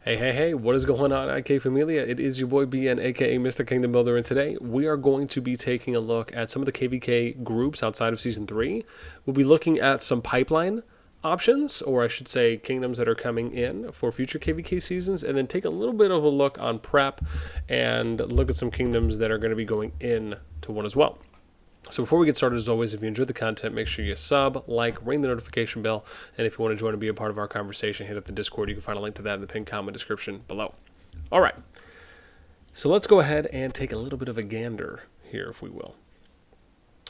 Hey, what is going on at KvK? It is your boy BN, aka Mr. Kingdom Builder, and today we are going to be taking a look at some of the KvK groups outside of Season 3. We'll be looking at some pipeline options, or I should say kingdoms that are coming in for future KvK seasons, and then take a little bit of a look on prep and look at some kingdoms that are going to be going in to one as well. So before we get started, as always, if you enjoyed the content, make sure you sub, like, ring the notification bell, and if you want to join and be a part of our conversation, hit up the Discord. You can find a link to that in the pinned comment description below. All right, so let's go ahead and take a little bit of a gander here, if we will.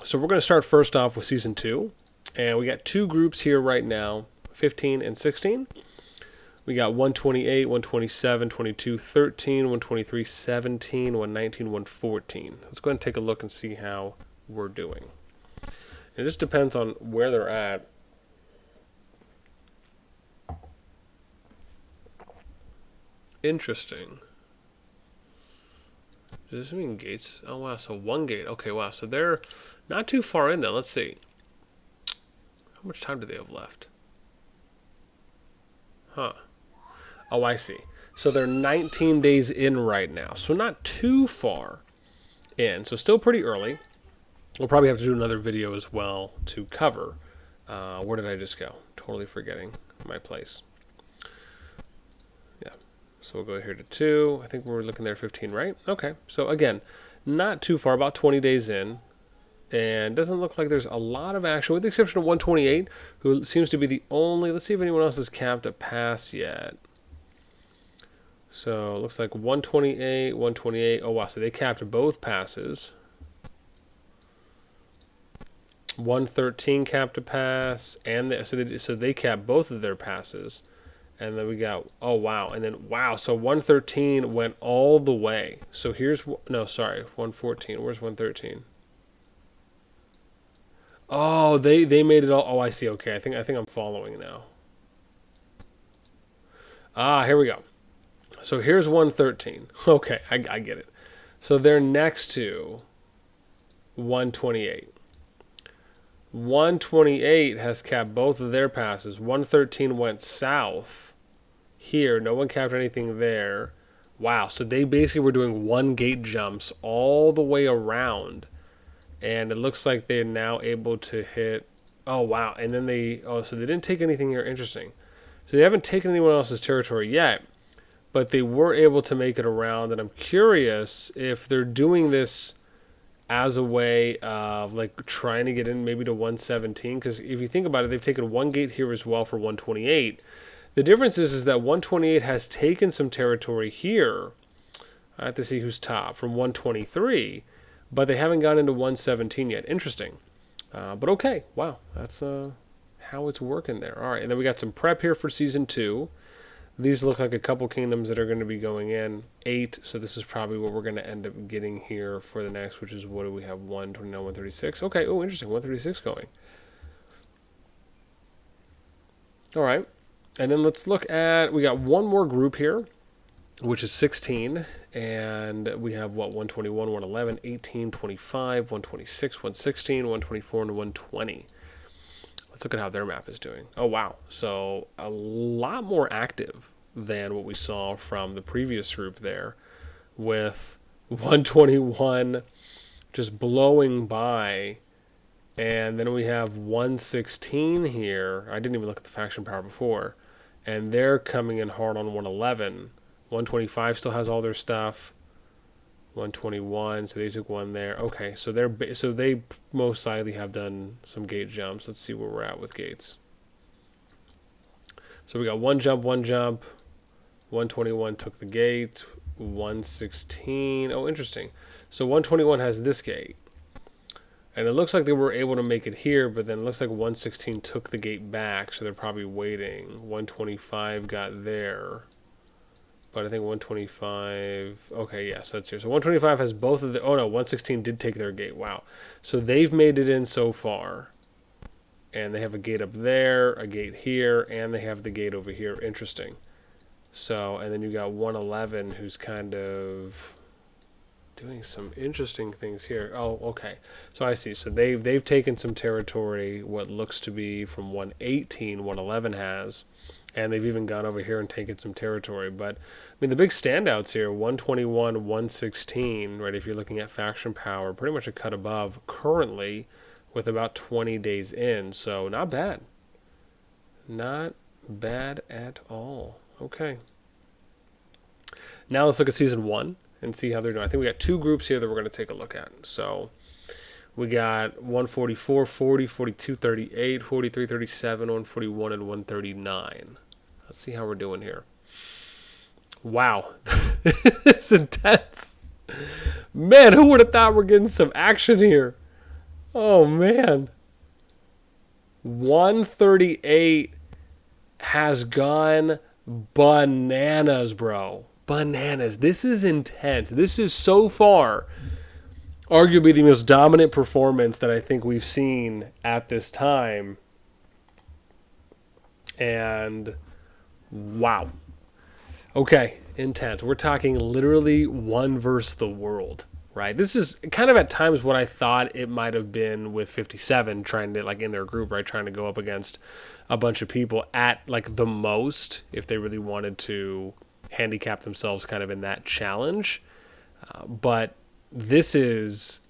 So we're going to start first off with Season 2, and we got two groups here right now, 15 and 16. We got 128, 127, 22, 13, 123, 17, 119, 114. Let's go ahead and take a look and see how we're doing. It just depends on where they're at. Interesting. Does this mean gates? Oh wow, so one gate. Okay, wow, so they're not too far in then. Let's see. How much time do they have left? Huh. Oh, I see. So they're 19 days in right now. So not too far in. So still pretty early. We'll probably have to do another video as well to cover. Where did I just go? Totally forgetting my place. Yeah. So we'll go here to 2. I think we're looking there at 15, right? Okay. So again, not too far, about 20 days in. And doesn't look like there's a lot of action, with the exception of 128, who seems to be the only... Let's see if anyone else has capped a pass yet. So it looks like 128, 128. Oh, wow. So they capped both passes. 113 capped a pass, and so they capped both of their passes, and then we got, oh wow, and then wow, so 113 went all the way. So here's, no, sorry, 114. Where's 113? Oh, they made it all. Oh, I see. Okay, I think I'm following now. Ah, here we go. So here's 113. Okay, I get it. So they're next to 128. 128 has capped both of their passes. 113 went south here. No one capped anything there. Wow, so they basically were doing one gate jumps all the way around. And it looks like they're now able to hit... Oh, wow. And then so they didn't take anything here. Interesting. So they haven't taken anyone else's territory yet, but they were able to make it around. And I'm curious if they're doing this as a way of like trying to get in maybe to 117, because if you think about it, they've taken one gate here as well for 128. The difference is that 128 has taken some territory here. I have to see who's top from 123, but they haven't gone into 117 yet. Interesting. But okay, wow, that's how it's working there. All right, and then we got some prep here for Season 2. These look like a couple kingdoms that are going to be going in. 8, so this is probably what we're going to end up getting here for the next, which is, what do we have? 129, 136. Okay, oh, interesting, 136 going. All right, and then let's look at, we got one more group here, which is 16, and we have, what, 121, 111, 18, 25, 126, 116, 124, and 120. Let's look at how their map is doing. Oh, wow. So a lot more active than what we saw from the previous group there, with 121 just blowing by. And then we have 116 here. I didn't even look at the faction power before. And they're coming in hard on 111. 125 still has all their stuff. 121, so they took one there. Okay, so they most likely have done some gate jumps. Let's see where we're at with gates. So we got one jump. 121 took the gate. 116. Oh, interesting. So 121 has this gate. And it looks like they were able to make it here, but then it looks like 116 took the gate back, so they're probably waiting. 125 got there. But I think 125... Okay, yes, that's here. So 125 has both of the... Oh, no, 116 did take their gate. Wow. So they've made it in so far. And they have a gate up there, a gate here, and they have the gate over here. Interesting. So, and then you got 111 who's kind of doing some interesting things here. Oh, okay. So I see. So they've taken some territory, what looks to be from 118, 111 has. And they've even gone over here and taken some territory. But, I mean, the big standouts here, 121, 116, right? If you're looking at faction power, pretty much a cut above currently with about 20 days in. So, not bad. Not bad at all. Okay. Now let's look at Season 1 and see how they're doing. I think we got two groups here that we're going to take a look at. So, we got 144, 40, 42, 38, 43, 37, 141, and 139. Let's see how we're doing here. Wow. It's intense. Man, who would have thought we're getting some action here? Oh, man. 138 has gone bananas, bro. Bananas. This is intense. This is so far arguably the most dominant performance that I think we've seen at this time. And wow. Okay, intense. We're talking literally one versus the world, right? This is kind of at times what I thought it might have been with 57 trying to, like in their group, right? Trying to go up against a bunch of people at like the most if they really wanted to handicap themselves kind of in that challenge. But this is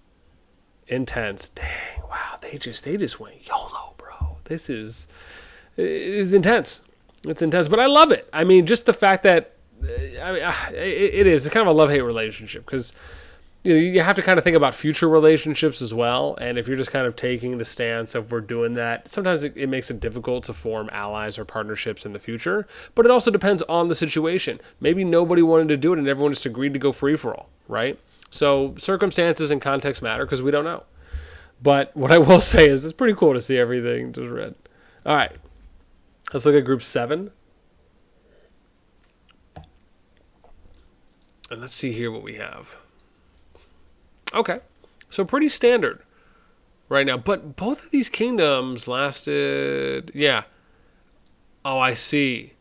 intense. Dang, wow. They just went YOLO, bro. This is intense. It's intense, but I love it. I mean, just the fact that it is. It's kind of a love-hate relationship because you have to kind of think about future relationships as well. And if you're just kind of taking the stance of we're doing that, sometimes it makes it difficult to form allies or partnerships in the future. But it also depends on the situation. Maybe nobody wanted to do it and everyone just agreed to go free for all, right? So circumstances and context matter because we don't know. But what I will say is it's pretty cool to see everything just read. All right. Let's look at Group 7. And let's see here what we have. Okay. So pretty standard right now. But both of these kingdoms lasted... Yeah. Oh, I see.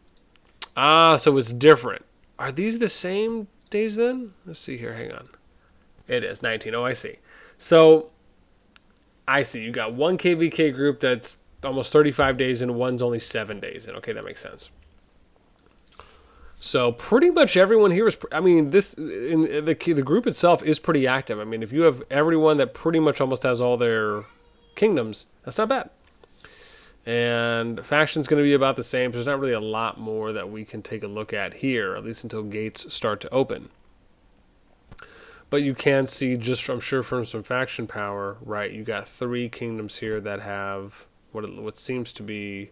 Ah, so it's different. Are these the same days then? Let's see here. Hang on. It is 19. Oh, I see. So, I see. You got one KvK group that's almost 35 days in, one's only 7 days in. Okay, that makes sense. So, pretty much everyone here is... I mean, the group itself is pretty active. I mean, if you have everyone that pretty much almost has all their kingdoms, that's not bad. And faction's going to be about the same. There's not really a lot more that we can take a look at here, at least until gates start to open. But you can see, just I'm sure from some faction power, right, you got 3 kingdoms here that have what seems to be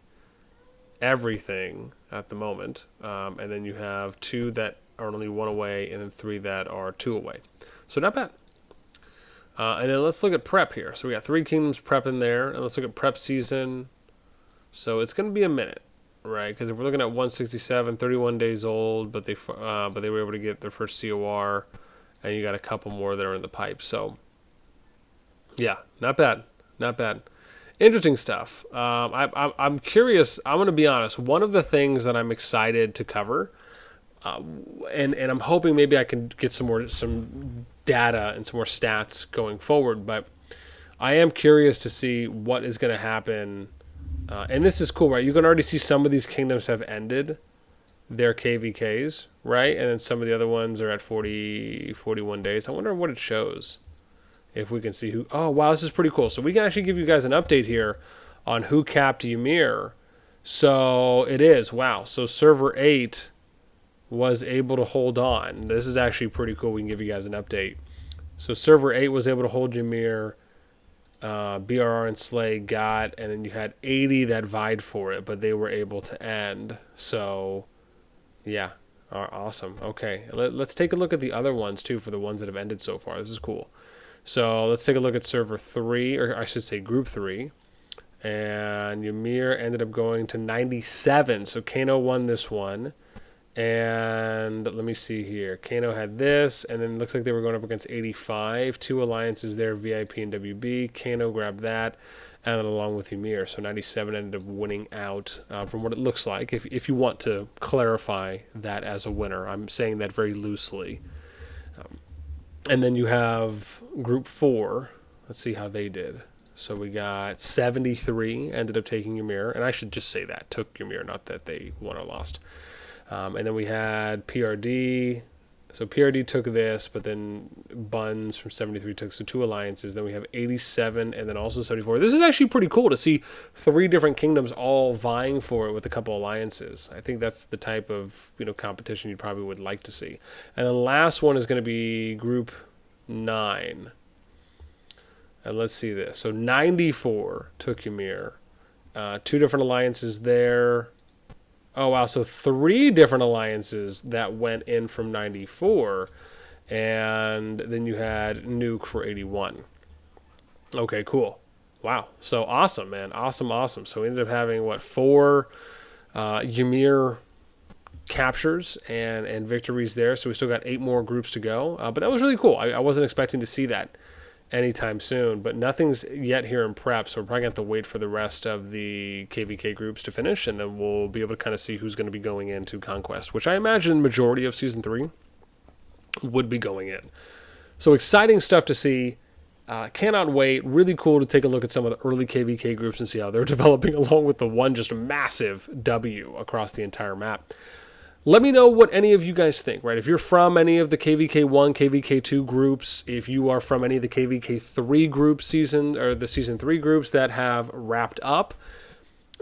everything at the moment. And then you have 2 that are only 1 away, and then 3 that are 2 away. So not bad. And then let's look at prep here. So we got 3 kingdoms prep in there, and let's look at prep season. So it's going to be a minute, right? Because if we're looking at 167, 31 days old, but they were able to get their first COR. And you got a couple more that are in the pipe. So, yeah, not bad. Not bad. Interesting stuff. I'm curious. I'm going to be honest. One of the things that I'm excited to cover, and I'm hoping maybe I can get some data and some more stats going forward, but I am curious to see what is going to happen. And this is cool, right? You can already see some of these kingdoms have ended their KvKs, right? And then some of the other ones are at 40, 41 days. I wonder what it shows. If we can see who... Oh, wow, this is pretty cool. So we can actually give you guys an update here on who capped Ymir. So it is. Wow. So server 8 was able to hold on. This is actually pretty cool. We can give you guys an update. So server 8 was able to hold Ymir. BRR and Slay got... And then you had 80 that vied for it, but they were able to end. So... Yeah, awesome. Okay, let's take a look at the other ones, too, for the ones that have ended so far. This is cool. So let's take a look at server 3, or I should say group 3. And Ymir ended up going to 97. So Kano won this one. And let me see here. Kano had this, and then it looks like they were going up against 85. 2 alliances there, VIP and WB. Kano grabbed that. And then along with Ymir. So 97 ended up winning out from what it looks like. If you want to clarify that as a winner. I'm saying that very loosely. And then you have Group 4. Let's see how they did. So we got 73 ended up taking Ymir, and I should just say that took Ymir, not that they won or lost. And then we had PRD. So PRD took this, but then Buns from 73 took, so 2 alliances. Then we have 87 and then also 74. This is actually pretty cool to see 3 different kingdoms all vying for it with a couple alliances. I think that's the type of competition you probably would like to see. And the last one is going to be Group 9. And let's see this. So 94 took Ymir. 2 different alliances there. Oh, wow. So 3 different alliances that went in from 94. And then you had Nuke for 81. Okay, cool. Wow. So awesome, man. Awesome. So we ended up having, 4 Ymir captures and victories there. So we still got 8 more groups to go. But that was really cool. I wasn't expecting to see that anytime soon, but nothing's yet here in prep, so we're probably going to have to wait for the rest of the KvK groups to finish, and then we'll be able to kind of see who's going to be going into Conquest, which I imagine majority of Season 3 would be going in. So exciting stuff to see. Cannot wait. Really cool to take a look at some of the early KvK groups and see how they're developing, along with the one just massive W across the entire map. Let me know what any of you guys think, right? If you're from any of the KvK1, KvK2 groups, if you are from any of the KvK3 group season, or the Season 3 groups that have wrapped up,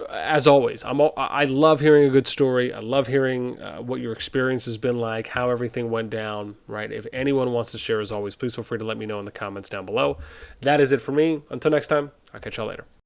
as always, I love hearing a good story. I love hearing what your experience has been like, how everything went down, right? If anyone wants to share, as always, please feel free to let me know in the comments down below. That is it for me. Until next time, I'll catch y'all later.